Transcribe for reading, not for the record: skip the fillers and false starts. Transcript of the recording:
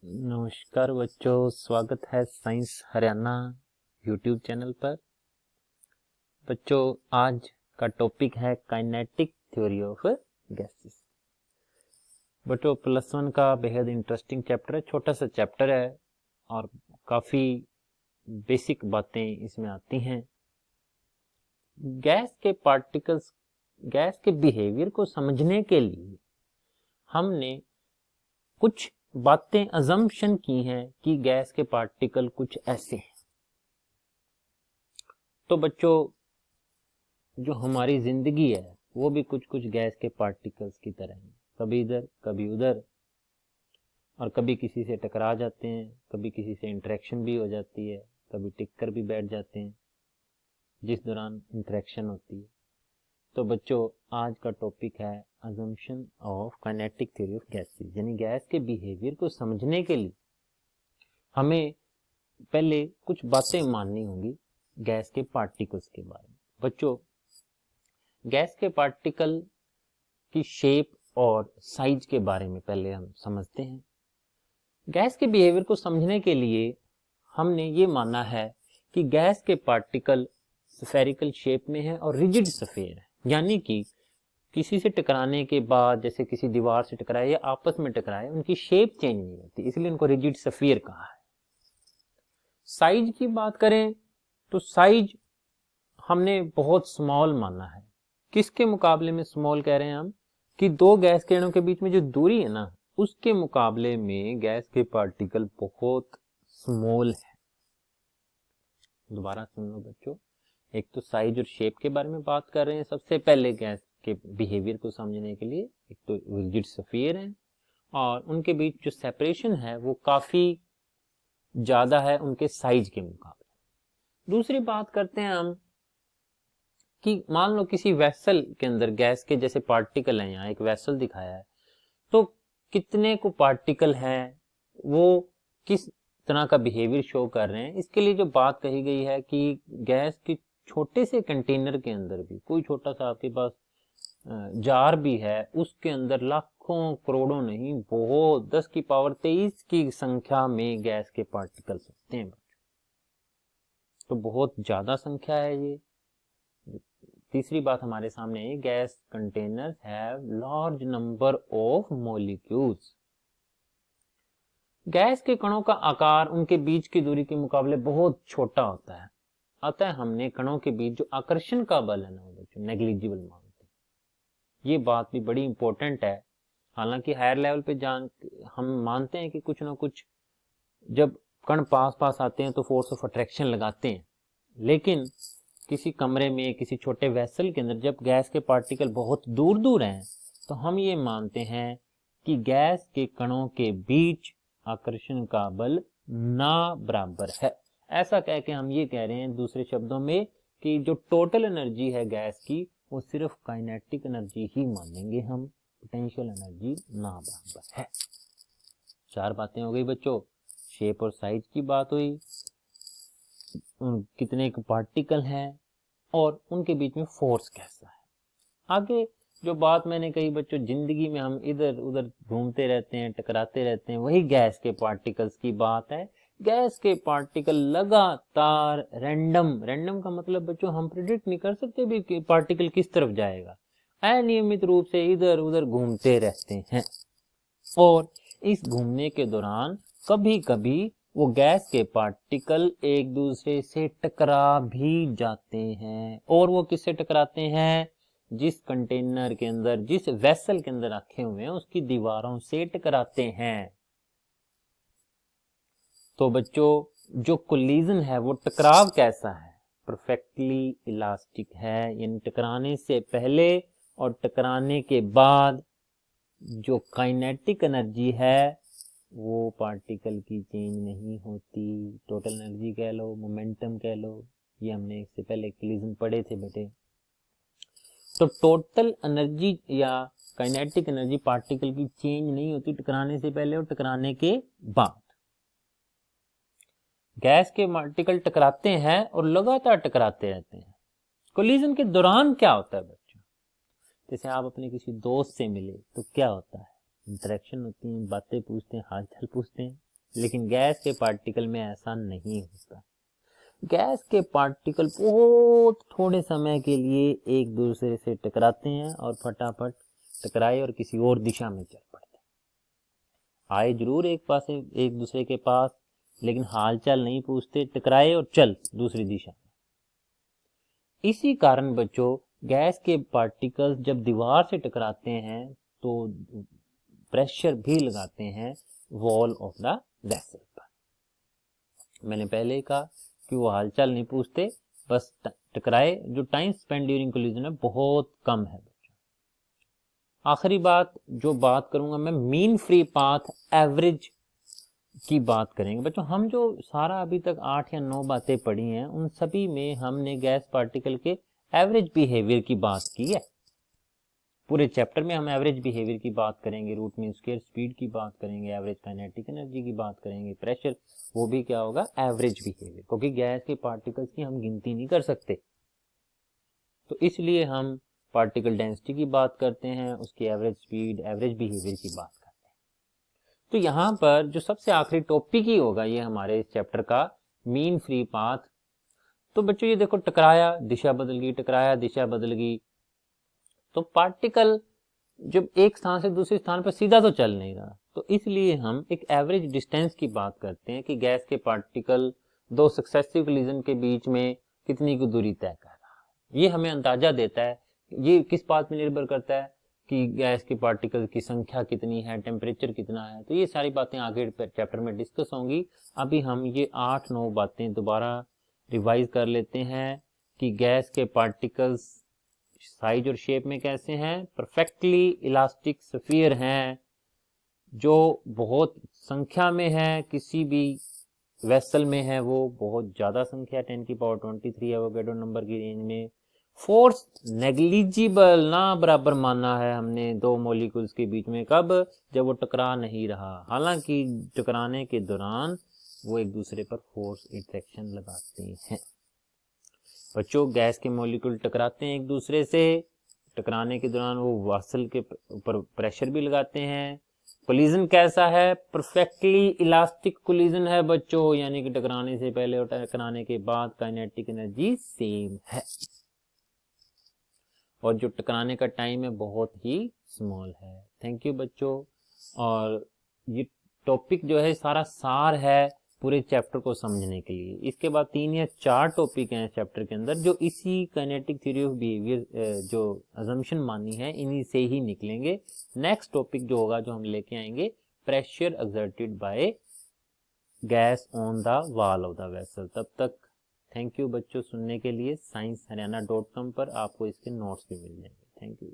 नमस्कार बच्चों, स्वागत है साइंस हरियाणा यूट्यूब चैनल पर। बच्चों, आज का टॉपिक है काइनेटिक थ्योरी ऑफ गैसेस। बच्चों, +1 का बेहद इंटरेस्टिंग चैप्टर है। छोटा सा चैप्टर है और काफ़ी बेसिक बातें इसमें आती हैं। गैस के पार्टिकल्स, गैस के बिहेवियर को समझने के लिए हमने कुछ बातें अजम्पशन की हैं कि गैस के पार्टिकल कुछ ऐसे हैं। तो बच्चों, जो हमारी जिंदगी है वो भी कुछ कुछ गैस के पार्टिकल्स की तरह है, कभी इधर कभी उधर, और कभी किसी से टकरा जाते हैं, कभी किसी से इंटरेक्शन भी हो जाती है, कभी टिक कर भी बैठ जाते हैं जिस दौरान इंटरेक्शन होती है। तो बच्चों, आज का टॉपिक है assumption of kinetic theory of gases, यानी गैस के बिहेवियर को समझने के लिए हमें पहले कुछ बातें माननी होंगी गैस के पार्टिकल्स के बारे में। बच्चों, गैस के पार्टिकल की शेप और साइज के बारे में पहले हम समझते हैं। गैस के बिहेवियर को समझने के लिए हमने ये माना है कि गैस के पार्टिकल स्फेरिकल शेप में है और रिजिड स्फीयर है, यानी कि किसी से टकराने के बाद, जैसे किसी दीवार से टकराए या आपस में टकराए, उनकी शेप चेंज नहीं होती, इसलिए उनको रिजिड स्फीयर कहा है। साइज की बात करें तो साइज हमने बहुत स्मॉल माना है। किसके मुकाबले में स्मॉल कह रहे हैं हम? कि दो गैस किरणों के बीच में जो दूरी है ना, उसके मुकाबले में गैस के पार्टिकल बहुत स्मॉल है। दोबारा सुन लो बच्चों, एक तो साइज और शेप के बारे में बात कर रहे हैं सबसे पहले गैस के बिहेवियर को समझने के लिए। एक तो रिजिड स्फीयर है और उनके बीच जो सेपरेशन है वो काफी ज्यादा है उनके साइज के मुकाबले। दूसरी बात करते हैं हम कि मान लो किसी वेसल के अंदर गैस के जैसे पार्टिकल हैं, यहाँ एक वेसल दिखाया है, तो कितने को पार्टिकल हैं, वो किस तरह का बिहेवियर शो कर रहे हैं, इसके लिए जो बात कही गई है कि गैस के छोटे से कंटेनर के अंदर भी, कोई छोटा सा आपके पास जार भी है, उसके अंदर लाखों करोड़ों नहीं, बहुत 10⁻23 की संख्या में गैस के पार्टिकल्स होते हैं। तो बहुत ज्यादा संख्या है ये। तीसरी बात हमारे सामने है, gas containers have large number of molecules. Gas के कणों का आकार उनके बीच की दूरी के मुकाबले बहुत छोटा होता है, अतः हमने कणों के बीच जो आकर्षण का बल है ना, वो नेग्लिजिबल मानते हैं। ये बात भी बड़ी इंपॉर्टेंट है। हालांकि हायर लेवल पे हम मानते हैं कि कुछ ना कुछ जब कण पास पास आते हैं तो फोर्स ऑफ अट्रैक्शन लगाते हैं, लेकिन किसी कमरे में, किसी छोटे वेसल के अंदर जब गैस के पार्टिकल बहुत दूर दूर हैं तो हम ये मानते हैं कि गैस के कणों के बीच आकर्षण का बल ना बराबर है। ऐसा कह के हम ये कह रहे हैं दूसरे शब्दों में कि जो टोटल एनर्जी है गैस की, वो सिर्फ काइनेटिक एनर्जी ही मानेंगे हम, पोटेंशियल एनर्जी ना बराबर है। 4 बातें हो गई बच्चों। शेप और साइज की बात हुई, कितने पार्टिकल हैं और उनके बीच में फोर्स कैसा है। आगे जो बात मैंने कही बच्चों, जिंदगी में हम इधर उधर घूमते रहते हैं, टकराते रहते हैं, वही गैस के पार्टिकल्स की बात है। गैस के पार्टिकल लगातार रैंडम का मतलब बच्चों हम प्रेडिक्ट नहीं कर सकते भी कि पार्टिकल किस तरफ जाएगा, अनियमित रूप से इधर उधर घूमते रहते हैं। और इस घूमने के दौरान कभी कभी वो गैस के पार्टिकल एक दूसरे से टकरा भी जाते हैं। और वो किससे टकराते हैं? जिस कंटेनर के अंदर, जिस वेसल के अंदर रखे हुए हैं, उसकी दीवारों से टकराते हैं। तो बच्चों, जो कोलिजन है वो टकराव कैसा है? परफेक्टली इलास्टिक है, यानी टकराने से पहले और टकराने के बाद जो काइनेटिक एनर्जी है वो पार्टिकल की चेंज नहीं होती। टोटल एनर्जी कह लो, मोमेंटम कह लो, ये हमने इससे पहले कोलिजन पढ़े थे बेटे। तो टोटल एनर्जी या काइनेटिक एनर्जी पार्टिकल की चेंज नहीं होती टकराने से पहले और टकराने के बाद। गैस के पार्टिकल टकराते हैं और लगातार टकराते रहते हैं। कोलिजन के दौरान क्या होता है बच्चों? जैसे आप अपने किसी दोस्त से मिले तो क्या होता है? इंटरेक्शन होती है, बातें पूछते हैं, हालचाल पूछते हैं, लेकिन गैस के पार्टिकल में ऐसा नहीं होता। गैस के पार्टिकल बहुत थोड़े समय के लिए एक दूसरे से टकराते हैं और फटाफट टकराए और किसी और दिशा में चल पड़ते हैं। आए जरूर एक दूसरे के पास, लेकिन हालचाल नहीं पूछते, टकराए और चल दूसरी दिशा में। इसी कारण बच्चों गैस के पार्टिकल्स जब दीवार से टकराते हैं तो प्रेशर भी लगाते हैं वॉल ऑफ द वेसल पर। मैंने पहले कहा कि वो हालचाल नहीं पूछते, बस टकराए। जो टाइम स्पेंड ड्यूरिंग कोलिजन है बहुत कम है बच्चों। आखिरी बात जो बात करूंगा मैं, मीन फ्री पाथ एवरेज की बात करेंगे बच्चों। हम जो सारा अभी तक 8 या 9 बातें पढ़ी हैं उन सभी में हमने गैस पार्टिकल के एवरेज बिहेवियर की बात की है। पूरे चैप्टर में हम एवरेज बिहेवियर की बात करेंगे, रूट मीन स्क्वायर स्पीड की बात करेंगे, एवरेज काइनेटिक एनर्जी की बात करेंगे, प्रेशर, वो भी क्या होगा, एवरेज बिहेवियर, क्योंकि गैस के पार्टिकल्स की हम गिनती नहीं कर सकते। तो इसलिए हम पार्टिकल डेंसिटी की बात करते हैं, उसकी एवरेज स्पीड, एवरेज बिहेवियर की बात करते हैं। तो यहाँ पर जो सबसे आखिरी टॉपिक ही होगा ये हमारे इस चैप्टर का, मीन फ्री पाथ। तो बच्चों ये देखो, टकराया दिशा बदल गई, टकराया दिशा बदल गई। तो पार्टिकल जब एक स्थान से दूसरे स्थान पर सीधा तो चल नहीं रहा, तो इसलिए हम एक एवरेज डिस्टेंस की बात करते हैं कि गैस के पार्टिकल दो सक्सेसिव कोलिजन के बीच में कितनी की दूरी तय कर रहा है। ये हमें अंदाजा देता है। ये किस बात में निर्भर करता है कि गैस के पार्टिकल की संख्या कितनी है, टेम्परेचर कितना है। तो ये सारी बातें आगे चैप्टर में डिस्कस होंगी। अभी हम ये 8-9 बातें दोबारा रिवाइज कर लेते हैं कि गैस के पार्टिकल्स साइज और शेप में कैसे हैं, परफेक्टली इलास्टिक स्फीयर हैं, जो बहुत संख्या में है, किसी भी वेसल में है वो बहुत ज्यादा संख्या 10⁻23 एवोगैड्रो नंबर की रेंज में। फोर्स नेग्लिजिबल, ना बराबर माना है हमने दो मॉलिक्यूल्स के बीच में, कब, जब वो टकरा नहीं रहा, हालांकि टकराने के दौरान वो एक दूसरे पर फोर्स इंटरेक्शन लगाते हैं। बच्चों गैस के मॉलिक्यूल टकराते हैं एक दूसरे से, टकराने के दौरान वो वेसल के ऊपर प्रेशर भी लगाते हैं। कोलिजन कैसा है, परफेक्टली इलास्टिक कोलिजन है बच्चों, यानी कि टकराने से पहले और टकराने के बाद काइनेटिक एनर्जी सेम है, और जो टकराने का टाइम है बहुत ही स्मॉल है। थैंक यू बच्चों। और ये टॉपिक जो है सारा सार है पूरे चैप्टर को समझने के लिए। इसके बाद 3 या 4 टॉपिक हैं चैप्टर के अंदर जो इसी काइनेटिक थ्योरी ऑफ बिहेवियर जो अजम्पशन मानी है इन्हीं से ही निकलेंगे। नेक्स्ट टॉपिक जो होगा, जो हम लेके आएंगे, pressure exerted by gas on the wall of the vessel. तब तक थैंक यू बच्चों सुनने के लिए। scienceharyana.com पर आपको इसके नोट्स भी मिल जाएंगे। Thank you.